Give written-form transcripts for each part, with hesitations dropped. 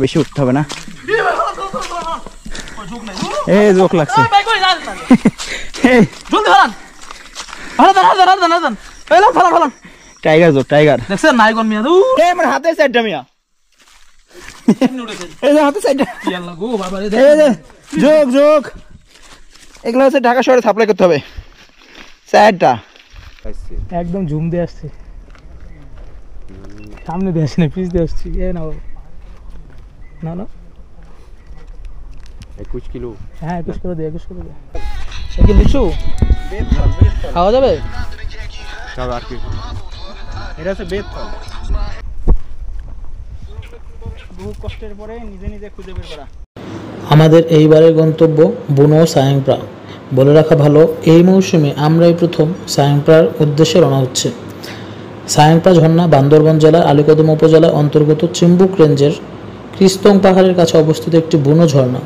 বেশি উঠতে হবে না। জোক লাগছে। টাইগার জোক, টাইগার দেখছেন নাই কোন মিয়া? আমার হাতে সাইডটা মিয়া, হাতে সাইডটা জোক জোক। এগুলো হচ্ছে ঢাকা শহরে সাপ্লাই করতে হবে সাইডটা। একদম ঝুম দিয়ে আসছে, সামনে দিয়ে আসছি না, পিছ দিয়ে আসছি। এ না না না 21 কিলো। হ্যাঁ 21 করে দে, 21 করে দে। কি লিচু খাওয়া যাবে? আর কি এটা হচ্ছে বেত ফল, বহু কষ্টের পরে নিজে নিজে খুঁজে বের করা। আমাদের এইবারের গন্তব্য বুনো সায়াংপ্রা। বলে রাখা ভালো, এই মৌসুমে আমরাই প্রথম সায়াংপ্রার উদ্দেশ্যে রওনা হচ্ছে। সায়াংপ্রা ঝর্ণা বান্দরবান জেলার আলীকদম উপজেলার অন্তর্গত চিম্বুক রেঞ্জের ক্রিস্তং পাহাড়ের কাছে অবস্থিত একটি বুনো ঝর্ণা।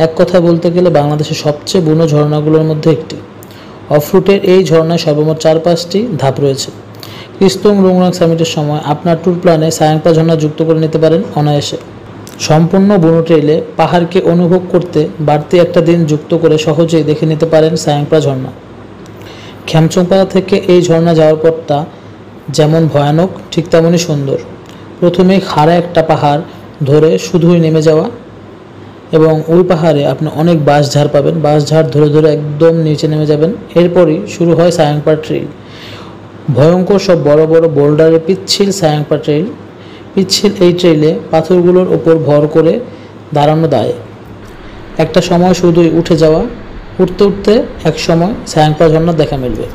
এক কথায় বলতে গেলে বাংলাদেশের সবচেয়ে বুনো ঝর্ণাগুলোর মধ্যে একটি। অফরুটের এই ঝর্ণায় সর্বমোট 4-5টি ধাপ রয়েছে। ক্রিস্তং রোংরাং সামিটের সময় আপনার ট্যুর প্ল্যানে সায়াংপ্রা ঝর্ণা যুক্ত করে নিতে পারেন অনায়াসে। সম্পূর্ণ বুনো ট্রেইলে পাহাড়কে অনুভব করতে বাড়তি একটা দিন যুক্ত করে সহজেই দেখে নিতে পারেন সায়াংপ্রা ঝর্ণা। খ্যামচংপাড়া থেকে এই ঝর্ণা যাওয়ার পথটা যেমন ভয়ানক ঠিক তেমনই সুন্দর। প্রথমেই খাড়া একটা পাহাড় ধরে শুধুই নেমে যাওয়া, এবং ওই পাহাড়ে আপনি অনেক বাঁশঝাড় পাবেন। বাঁশঝাড় ধরে ধরে একদম নিচে নেমে যাবেন। এরপরই শুরু হয় সায়াংপ্রা ট্রেইল। ভয়ঙ্কর সব বড় বড় বোল্ডারে পিচ্ছিল সায়াংপ্রা ট্রেইল। পিচ্ছিল এই ট্রেইলে পাথরগুলোর ওপর ভর করে দাঁড়ানো দায়। একটা সময় শুধুই উঠে যাওয়া, উঠতে উঠতে এক সময় সায়াংপ্রা ঝর্ণা দেখা মিলবে।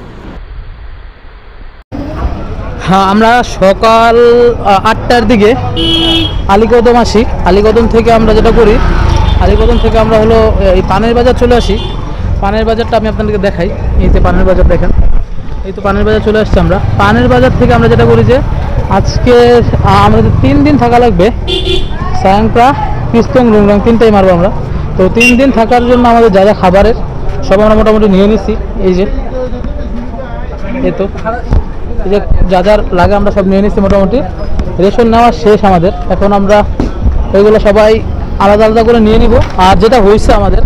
হ্যাঁ, আমরা সকাল 8টার দিকে আলীকদম আসি। আলীকদম থেকে আমরা যেটা করি, আলীকদম থেকে আমরা হলো এই পানের বাজার চলে আসি। পানের বাজারটা আমি আপনাদেরকে দেখাই। এই যে পানের বাজার দেখেন, এই তো পানের বাজার চলে আসছি আমরা। পানের বাজার থেকে আমরা যেটা করি যে আজকে আমাদের 3 দিন থাকা লাগবে। সায়াংপ্রা, ক্রিস্তং, রোংরাং 3টাই মারবো আমরা। তো 3 দিন থাকার জন্য আমাদের যা যা খাবারের সব আমরা মোটামুটি নিয়ে নিচ্ছি। এই যে এই তো এই যে যা যা লাগে আমরা সব নিয়ে নিচ্ছি মোটামুটি। রেশন নেওয়া শেষ আমাদের। এখন আমরা ওইগুলো সবাই আলাদা আলাদা করে নিয়ে নিব। আর যেটা হয়েছে আমাদের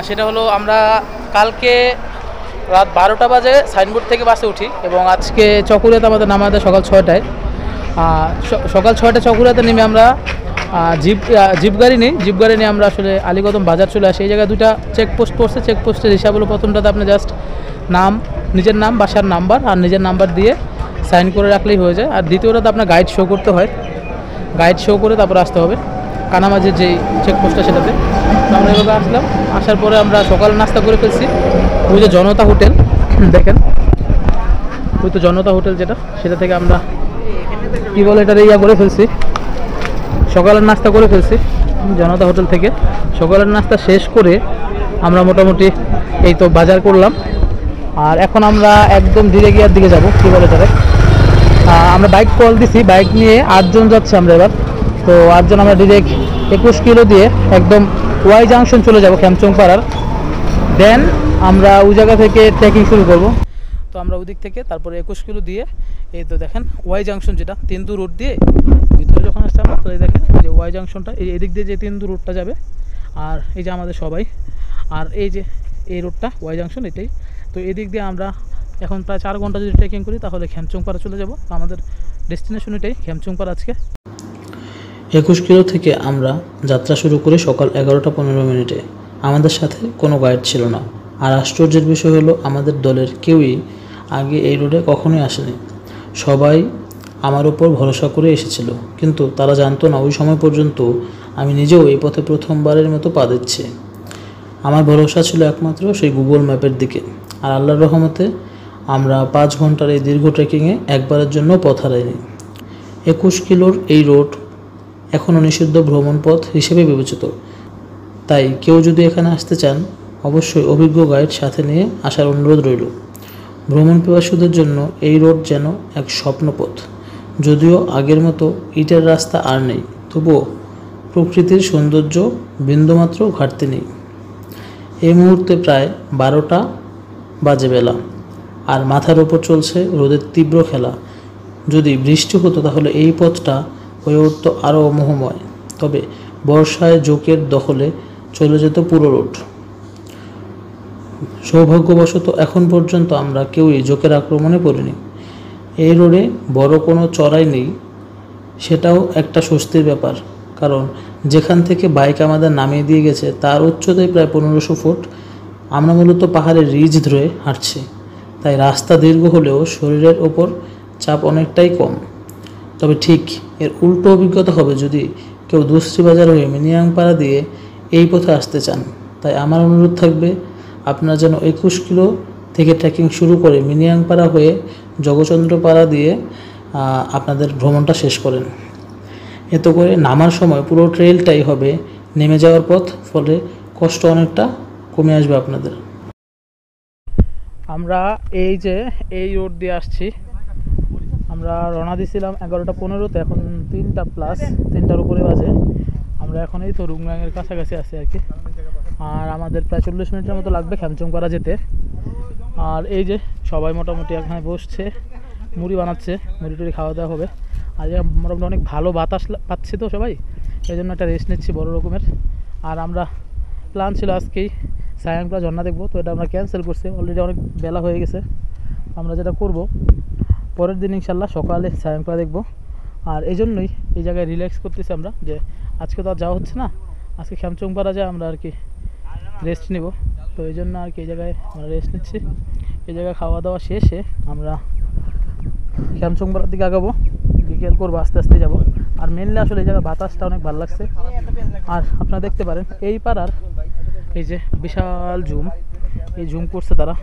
সেটা হলো আমরা কালকে রাত 12টা বাজে সাইনবোর্ড থেকে বাসে উঠি, এবং আজকে চকুরিয়াতে আমাদের নামা দেয় সকাল 6টায়। সকাল 6টায় চকুরিয়াতে নেমে আমরা জিপ গাড়ি নিই। জিপ গাড়ি নিয়ে আমরা আসলে আলীকদম বাজার চলে আসি। এই জায়গায় 2টা চেকপোস্ট পড়ছে। চেকপোস্টের হিসাব হলো, প্রথমটাতে আপনি জাস্ট নাম, নিজের নাম, বাসার নাম্বার আর নিজের নাম্বার দিয়ে সাইন করে রাখলেই হয়ে যায়। আর দ্বিতীয়টাতে আপনার গাইড শো করতে হয়। গাইড শো করে তারপর আসতে হবে কানামাঝির যেই চেকপোস্টটা সেটাতে। তো আমরা এভাবে আসলাম। আসার পরে আমরা সকাল নাস্তা করে ফেলছি। ওই যে জনতা হোটেল দেখেন, ওই তো জনতা হোটেল যেটা, সেটা থেকে আমরা কী বলে এটা ইয়া করে ফেলছি, সকালের নাস্তা করে ফেলছি জনতা হোটেল থেকে। সকালের নাস্তা শেষ করে আমরা মোটামুটি এই তো বাজার করলাম। আর এখন আমরা একদম ধীরে গিয়ার দিকে যাব, কী বলে তারে, আমরা বাইক কল দিছি। বাইক নিয়ে 8 জন যাচ্ছি আমরা এবার। তো 8 জন আমরা ডিরেক্ট 21 কিলো দিয়ে একদম ওয়াই জাংশন চলে যাব খ্যামচংপাড়ার। দেন আমরা ওই জায়গা থেকে ট্রেকিং শুরু করব। তো আমরা ওই দিক থেকে তারপরে 21 কিলো দিয়ে এই তো দেখেন ওয়াই জাংশন, যেটা তেন্দু রোড দিয়ে ভিতরে যখন আসছে আমরা, তো এই দেখেন যে ওয়াই জাংশনটা, এই দিক দিয়ে যে তেন্দু রোডটা যাবে, আর এই যে আমাদের সবাই, আর এই যে এই রোডটা ওয়াই জাংশন এটাই। তো এদিক দিয়ে আমরা এখন প্রায় 4 ঘন্টা যদি ট্রেকিং করি তাহলে খ্যামচংপাড়া চলে যাব। আমাদের ডেস্টিনেশন এটাই, খ্যামচংপাড়া আজকে। 21 কিলো থেকে আমরা যাত্রা শুরু করি সকাল 11টা 15 মিনিটে। আমাদের সাথে কোনো গাইড ছিল না। আর আশ্চর্যের বিষয় হলো, আমাদের দলের কেউই আগে এই রোডে কখনোই আসেনি। সবাই আমার উপর ভরসা করে এসেছিল, কিন্তু তারা জানতো না ওই সময় পর্যন্ত আমি নিজেও এই পথে প্রথমবারের মতো পা দিচ্ছি। আমার ভরসা ছিল একমাত্র সেই গুগল ম্যাপের দিকে। আর আল্লাহর রহমতে আমরা 5 ঘন্টার এই দীর্ঘ ট্রেকিংয়ে একবারের জন্য পথ হারাইনি। 21 কিলোর এই রোড এখনও নিষিদ্ধ ভ্রমণ পথ হিসেবে বিবেচিত। তাই কেউ যদি এখানে আসতে চান, অবশ্যই অভিজ্ঞ গাইড সাথে নিয়ে আসার অনুরোধ রইল। ভ্রমণ পিপাসুদের জন্য এই রোড যেন এক স্বপ্নপথ। যদিও আগের মতো ইটের রাস্তা আর নেই, তবুও প্রকৃতির সৌন্দর্য বিন্দুমাত্র ঘাটতি নেই। এই মুহূর্তে প্রায় 12টা বাজে বেলা, আর মাথার ওপর চলছে রোদের তীব্র খেলা। যদি বৃষ্টি হতো তাহলে এই পথটা হয়ে উঠত আরও মোহময়। তবে বর্ষায় জোকের দখলে চলে যেত পুরো রোড। সৌভাগ্যবশত এখন পর্যন্ত আমরা কেউই জোকের আক্রমণে পড়িনি। এই রোডে বড় কোনো চড়াই নেই, সেটাও একটা স্বস্তির ব্যাপার, কারণ যেখান থেকে বাইক আমাদের নামিয়ে দিয়ে গেছে তার উচ্চতায় প্রায় 1500 ফুট। আমরা মূলত পাহাড়ের রিজ ধরে হাঁটছি, তাই রাস্তা দীর্ঘ হলেও শরীরের ওপর চাপ অনেকটাই কম। তবে ঠিক এর উল্টো অভিজ্ঞতা হবে যদি কেউ দুশ্রী বাজার হয়ে মিনিয়াংপাড়া দিয়ে এই পথে আসতে চান। তাই আমার অনুরোধ থাকবে আপনারা যেন 21 কিলো থেকে ট্রেকিং শুরু করে মিনিয়াংপাড়া হয়ে জগচন্দ্রপাড়া দিয়ে আপনাদের ভ্রমণটা শেষ করেন। এতে করে নামার সময় পুরো ট্রেইলটাই হবে নেমে যাওয়ার পথ, ফলে কষ্ট অনেকটা কমে আসবে আপনাদের। আমরা এই যে এই রোড দিয়ে আসছি, আমরা রওনা দিয়েছিলাম 11:15-তে, এখন 3টার উপরে বাজে। আমরা এখন এই তো রুংরাংয়ের কাছাকাছি আছি আর কি। আর আমাদের প্রায় 40 মিনিটের মতো লাগবে খ্যামচংপাড়া যেতে। আর এই যে সবাই মোটামুটি এখানে বসছে, মুড়ি বানাচ্ছে, মুড়ি টুড়ি খাওয়া দাওয়া হবে। আর মোটামুটি অনেক ভালো বাতাস পাচ্ছি তো সবাই, এই জন্য একটা রেস্ট নিচ্ছি বড় রকমের। আর আমরা প্ল্যান ছিল আজকেই সায়াংপাড়া ঝর্ণা দেখবো, তো এটা আমরা ক্যান্সেল করছি, অলরেডি অনেক বেলা হয়ে গেছে। আমরা যেটা করব পরের দিন ইনশাল্লাহ সকালে সায়াংপাড়া দেখবো। আর এই জন্যই এই জায়গায় রিল্যাক্স করতেছি আমরা, যে আজকে তো আর যাওয়া হচ্ছে না, আজকে খ্যামচংপাড়া যায় আমরা আর কি রেস্ট নিব। তো এই জন্য আর কি এই জায়গায় আমরা রেস্ট নিচ্ছি। এই জায়গায় খাওয়া দাওয়া শেষে আমরা খ্যামচংপাড়ার দিকে আগাবো, বিকেল করবো, আস্তে আস্তে যাব। আর মেনলি আসলে এই জায়গার বাতাসটা অনেক ভালো লাগছে। আর আপনারা দেখতে পারেন এই পাড়ার এই যে বিশাল ঝুম, এই ঝুম করছে তারা,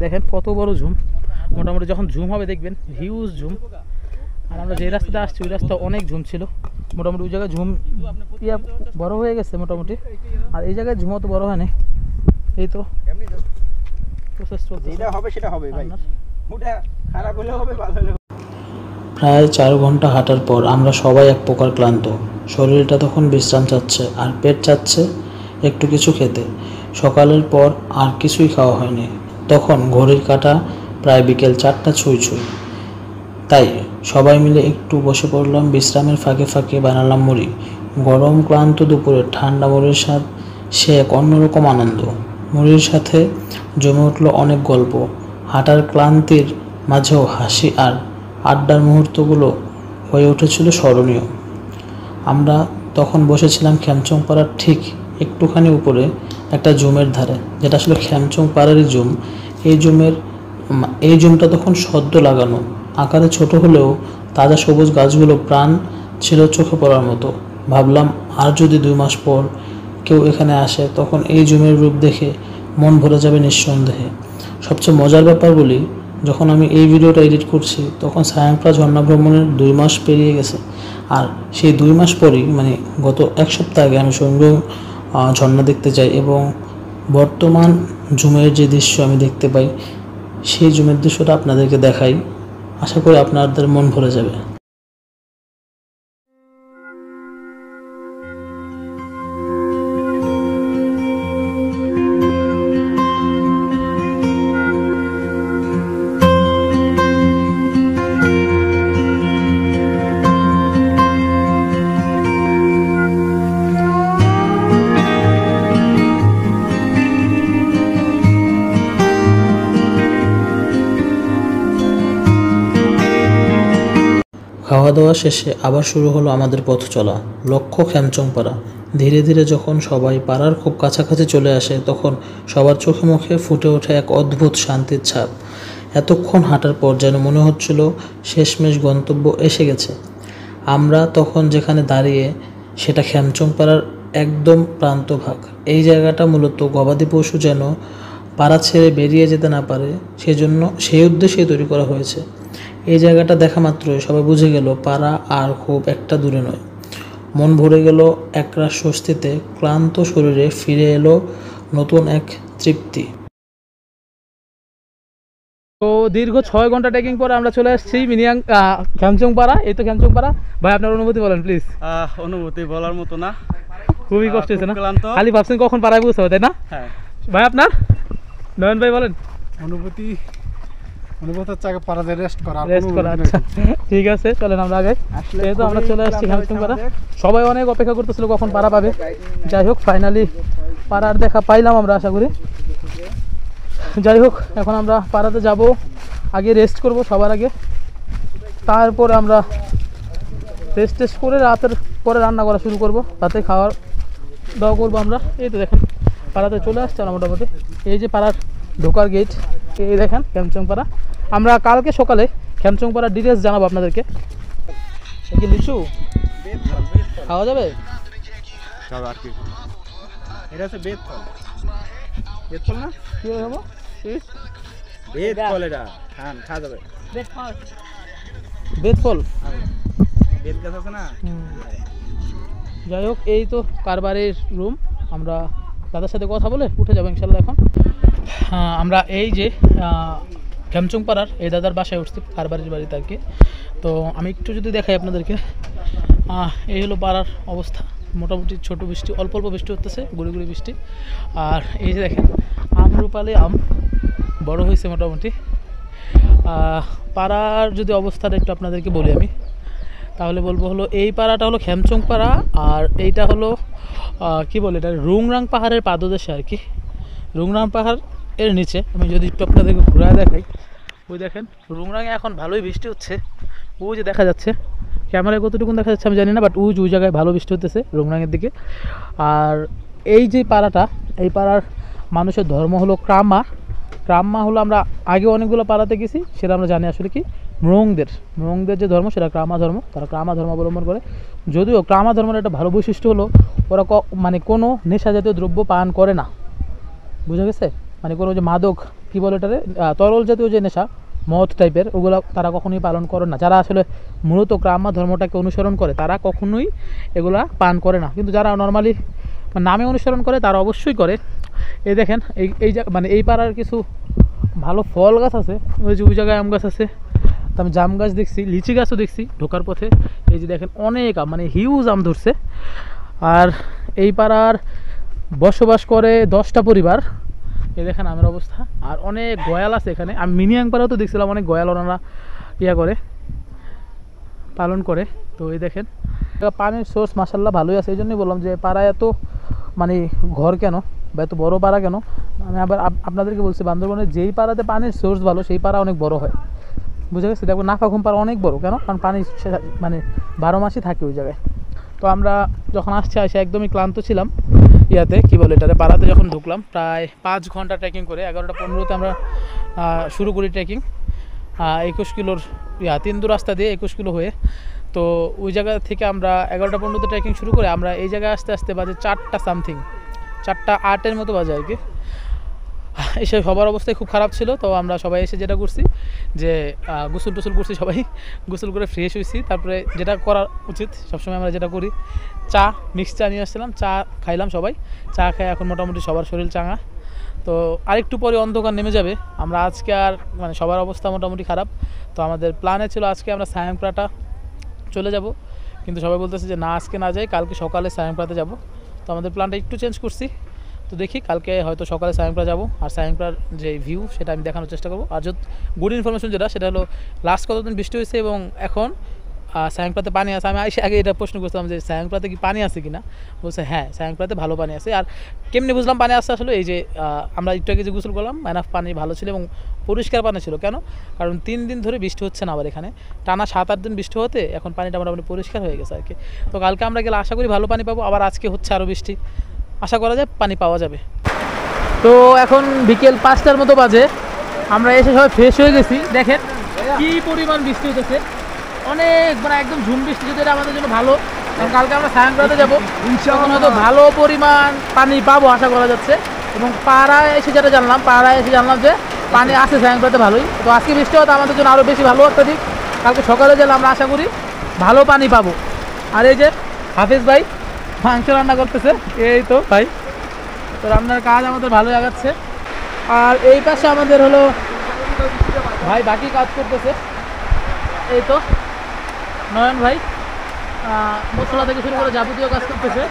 দেখেন কত বড় ঝুম। মোটামুটি যখন ঝুম হবে দেখবেন হিউজ ঝুম। আর আমরা যে রাস্তাটা আসছি ওই রাস্তা অনেক ঝুম ছিল, মোটামুটি ওই জায়গায় ঝুম বড় হয়ে গেছে মোটামুটি। আর এই জায়গায় ঝুম অত বড় হয়নি, এই তো প্রসেস চলছে। যেটা হবে সেটা হবে ভাই, ওটা খারাপ হলে হবে, ভালো হলে। প্রায় 4 ঘন্টা হাঁটার পর আমরা সবাই এক প্রকার ক্লান্ত। শরীরটা তখন বিশ্রাম চাচ্ছে আর পেট চাচ্ছে একটু কিছু খেতে। সকালের পর আর কিছুই খাওয়া হয়নি। তখন ঘড়ির কাঁটা প্রায় বিকেল 4টা ছুঁই ছুঁই। তাই সবাই মিলে একটু বসে পড়লাম, বিশ্রামের ফাঁকে ফাঁকে বানালাম মুড়ি। গরম ক্লান্ত দুপুরে ঠান্ডা মুড়ির স্বাদ সে এক অন্যরকম আনন্দ। মুড়ির সাথে জমে উঠল অনেক গল্প, হাঁটার ক্লান্তির মাঝেও হাসি আর আড্ডার মুহূর্তগুলো হয়ে উঠেছিল স্মরণীয়। আমরা তখন বসেছিলাম খ্যামচংপাড়ার ঠিক একটুখানি উপরে একটা জুমের ধারে, যেটা আসলে খ্যামচংপাড়ারই জুম। এই জুমটা তখন সদ্য লাগানো, আকারে ছোট হলেও তাজা সবুজ গাছগুলো প্রাণ ছিল চোখে পড়ার মতো। ভাবলাম আর যদি 2 মাস পর কেউ এখানে আসে তখন এই জুমের রূপ দেখে মন ভরে যাবে নিঃসন্দেহে। সবচেয়ে মজার ব্যাপার বলি, যখন আমি এই ভিডিওটা এডিট করছি তখন সায়াংপাড়া ঝর্ণা ভ্রমণের 2 মাস পেরিয়ে গেছে। আর সেই 2 মাস পরই মানে গত 1 সপ্তাহ আগে আমি সৌম্য ঝর্ণা দেখতে যাই, এবং বর্তমান জুমের যে দৃশ্য আমি দেখতে পাই সেই জুমের দৃশ্যটা আপনাদেরকে দেখাই, আশা করি আপনাদের মন ভরে যাবে। খাওয়া দাওয়া শেষে আবার শুরু হলো আমাদের পথ চলা, লক্ষ্য খ্যামচংপাড়া। ধীরে ধীরে যখন সবাই পাড়ার খুব কাছাকাছি চলে আসে তখন সবার চোখে মুখে ফুটে ওঠে এক অদ্ভুত শান্তির ছাপ। এতক্ষণ হাঁটার পর যেন মনে হচ্ছিল শেষমেশ গন্তব্য এসে গেছে। আমরা তখন যেখানে দাঁড়িয়ে সেটা খ্যামচংপাড়ার একদম প্রান্তভাগ। এই জায়গাটা মূলত গবাদি পশু যেন পাড়া ছেড়ে বেরিয়ে যেতে না পারে, সেজন্য সেই উদ্দেশ্যেই তৈরি করা হয়েছে। এই জায়গাটা দেখা মাত্রই সবাই বুঝে গেল পাড়া আর খুব একটা দূরে নয়। মন ভরে গেল একরাশ স্বস্তিতে, ক্লান্ত শরীরে ফিরে এলো নতুন এক তৃপ্তি। তো দীর্ঘ 6 ঘন্টা ট্রেকিং পরে আমরা চলে আসছি খ্যামচংপাড়া। এই তো খ্যামচংপাড়া। ভাই আপনার অনুভূতি বলেন প্লিজ। অনুভূতি বলার মতো না, খুবই কষ্ট হয়েছে না? ক্লান্ত। খালি ভাবছেন কখন পাড়ায় পৌঁছাবে, তাই না? হ্যাঁ ভাই আপনার, নয়ন ভাই বলেন। অনুভূতি অনুভূতি হচ্ছে আগে পাড়াতে রেস্ট করা, আর কোনো রেস্ট করা। অনুভূতি আচ্ছা নেই। ঠিক আছে, চলেন আমরা আগে। আসলে এই তো আমরা খুবই চলে আসছি ক্লান্ত হ্যামচুং পাড়া। হয়েছে সবাই অনেক অপেক্ষা করতেছিল কখন পাড়া পাবে। যাই হোক ফাইনালি পাড়ার দেখা পাইলাম আমরা, আশা করি। যাই হোক এখন আমরা পাড়াতে যাব, আগে রেস্ট করব সবার আগে, তারপর আমরা রেস্ট করে রাতের পরে রান্না করা শুরু করব, রাতে খাওয়ার দাওয়া করবো আমরা। এই তো দেখেন পাড়াতে চলে আসছে আমরা মোটামুটি। এই যে পাড়ার ঢোকার গেট, এই দেখেন খ্যামচং পাড়া। আমরা কালকে সকালে খ্যামচং পাড়ার ডিটেলস জানাবো আপনাদেরকে। কি লিচু খাওয়া যাবে? তবে আর কি এটা হচ্ছে বেত ফল। বেত ফল না? কি খাবো? বেত ফল এটা। খাওয়া যাবে। বেত ফল। বেত গাছ আছে না? যাই হোক এই তো কারবারের রুম। আমরা দাদার সাথে কথা বলে উঠে যাবো ইনশাল্লাহ এখন। আমরা এই যে খ্যামচং পাড়ার এই দাদার বাসায় উঠছি, কারবারের বাড়িতে আর কি। তো আমি একটু যদি দেখাই আপনাদেরকে, এই হলো পাড়ার অবস্থা। মোটামুটি ছোট বৃষ্টি, অল্প অল্প বৃষ্টি হতেছে, গুড়ি গুড়ি বৃষ্টি। আর এই যে দেখেন আমরুপালি আম বড় হয়েছে মোটামুটি। পাড়ার যদি অবস্থাটা একটু আপনাদেরকে বলি আমি, তাহলে বলবো হলো এই পাড়াটা হলো খ্যামচং পাড়া, আর এইটা হলো কি বলে এটা, রুংরাং পাহাড়ের পাদদেশে আর কি। রুংরাং পাহাড় এর নিচে আমি যদি একটু আপনাদেরকে ঘুরে দেখাই, ওই দেখেন রুংরাঙে এখন ভালোই বৃষ্টি হচ্ছে। ওই যে দেখা যাচ্ছে, ক্যামেরায় কতটুকু দেখা যাচ্ছে আমি জানি না, বাট ওই জায়গায় ভালো বৃষ্টি হতেছে রুংরাঙের দিকে। আর এই যে পাড়াটা, এই পাড়ার মানুষের ধর্ম হলো ক্রামা। ক্রামা হলো, আমরা আগে অনেকগুলো পাড়াতে গেছি, সেটা আমরা জানি আসলে কি মরংদের যে ধর্ম সেটা ক্রামা ধর্ম। তারা ক্রামা ধর্ম অবলম্বন করে। যদিও ক্রামা ধর্মের একটা ভালো বৈশিষ্ট্য হলো ওরা মানে কোনো নেশা জাতীয় দ্রব্য পান করে না, বুঝা গেছে? মানে কোনো যে মাদক কী বলে এটারে, তরল জাতীয় যে নেশা মদ টাইপের, ওগুলো তারা কখনোই পালন করে না। যারা আসলে মূলত ক্রামা ধর্মটাকে অনুসরণ করে তারা কখনোই এগুলা পান করে না, কিন্তু যারা নর্মালি নামে অনুসরণ করে তারা অবশ্যই করে। এই দেখেন এই মানে এই পাড়ার কিছু ভালো ফল গাছ আছে, ওই যে ওই জায়গায় আম গাছ আছে, তো আমি জাম গাছ দেখছি, লিচি গাছও দেখছি ঢোকার পথে। এই যে দেখেন অনেক আম, মানে হিউজ আম ধরছে। আর এই পাড়ার বসবাস করে 10টা পরিবার। এই দেখেন আমের অবস্থা। আর অনেক গয়াল আছে এখানে। আমি মিনিয়াং পাড়াও তো দেখছিলাম অনেক গয়াল ওনারা করে পালন করে। তো এই দেখেন পানির সোর্স মাশাল্লাহ ভালোই আছে। এই জন্যই বললাম যে পাড়ায় এত মানে ঘর কেন বা এত বড় পাড়া কেন। আমি আবার আপনাদেরকে বলছি, বান্দরবনের যেই পাড়াতে পানির সোর্স ভালো সেই পাড়া অনেক বড় হয়, বুঝে গেছে? দেখো নাফাঘুম পাড়া অনেক বড় কেন, কারণ পানি মানে 12 মাসই থাকে ওই জায়গায়। তো আমরা যখন আসে একদমই ক্লান্ত ছিলাম ইয়াতে, কী বলে এটাতে, পাড়াতে যখন ঢুকলাম প্রায় 5 ঘন্টা ট্রেকিং করে। 11টা 15-তে আমরা শুরু করি ট্রেকিং। 21 কিলোর তিন্দু রাস্তা দিয়ে 21 কিলো হয়ে। তো ওই জায়গা থেকে আমরা 11টা 15-তে ট্রেকিং শুরু করে আমরা এই জায়গায় আস্তে আস্তে বাজে 4টা সামথিং, 4টা 8-এর মতো বাজে আর কি। এসে সবার অবস্থায় খুব খারাপ ছিল। তো আমরা সবাই এসে যেটা করছি যে গোসল টোসল করছি, সবাই গোসল করে ফ্রেশ হয়েছি। তারপরে যেটা করা উচিত সবসময় আমরা যেটা করি, চা, মিক্স চা নিয়ে আসছিলাম, চা খাইলাম সবাই। চা খাই এখন মোটামুটি সবার শরীর চাঙা। তো আরেকটু পরে অন্ধকার নেমে যাবে। আমরা আজকে আর মানে সবার অবস্থা মোটামুটি খারাপ। তো আমাদের প্ল্যানে ছিল আজকে আমরা সায়াংপ্রাটা চলে যাব, কিন্তু সবাই বলতেছে যে না আজকে না যাই, কালকে সকালে সায়াংপ্রাতে যাব। তো আমাদের প্ল্যানটা একটু চেঞ্জ করছি। তো দেখি কালকে হয়তো সকালে সায়াংপ্রা যাব, আর সায়াংপ্রার যে ভিউ সেটা আমি দেখানোর চেষ্টা করবো। আর যদি গুড ইনফরমেশন যেটা, সেটা হলো লাস্ট কতদিন বৃষ্টি হয়েছে এবং এখন সায়াংপ্রাতে পানি আছে। আমি আগে এটা প্রশ্ন করছিলাম যে সায়াংপ্রাতে কি পানি আছে কিনা, বলছে হ্যাঁ সায়াংপ্রাতে ভালো পানি আছে। আর কেমনি বুঝলাম পানি আসছে, আসলে এই যে আমরা একটু আগে যে গোসল করলাম, এনাফ পানি ভালো ছিল এবং পরিষ্কার পানি ছিল। কেন? কারণ 3 দিন ধরে বৃষ্টি হচ্ছে না আবার এখানে, টানা 7-8 দিন বৃষ্টি হতে এখন পানিটা মোটামুটি পরিষ্কার হয়ে গেছে আর কি। তো কালকে আমরা গেলে আশা করি ভালো পানি পাবো। আবার আজকে হচ্ছে আরও বৃষ্টি, আশা করা যায় পানি পাওয়া যাবে। তো এখন বিকেল 5টার মতো বাজে, আমরা এসে সবাই ফ্রেশ হয়ে গেছি। দেখেন কি পরিমাণ বৃষ্টি হতেছে, অনেক মানে একদম ঝুম বৃষ্টি, যদি এটা আমাদের জন্য ভালো। কারণ কালকে আমরা সায়াংপ্রাতে যাবো, তখন হয়তো ভালো পরিমাণ পানি পাবো আশা করা যাচ্ছে। এবং পাড়ায় এসে যেটা জানলাম, যে পানি আছে সায়াংপ্রাতে ভালোই। তো আজকে বৃষ্টি হতো আমাদের জন্য আরও বেশি ভালো একটা দিক। কালকে সকালে গেলে আমরা আশা করি ভালো পানি পাবো। আর এই যে হাফেজ ভাই মাংস রান্না করতেছে, এই তো ভাই, তো রান্নার কাজ আমাদের ভালোই আগাচ্ছে। আর এই পাশে আমাদের হলো ভাই বাকি কাজ করতেছে, এই তো নয়ন ভাই মশলা থেকে শুরু করে যাবতীয় কাজ করতেছে।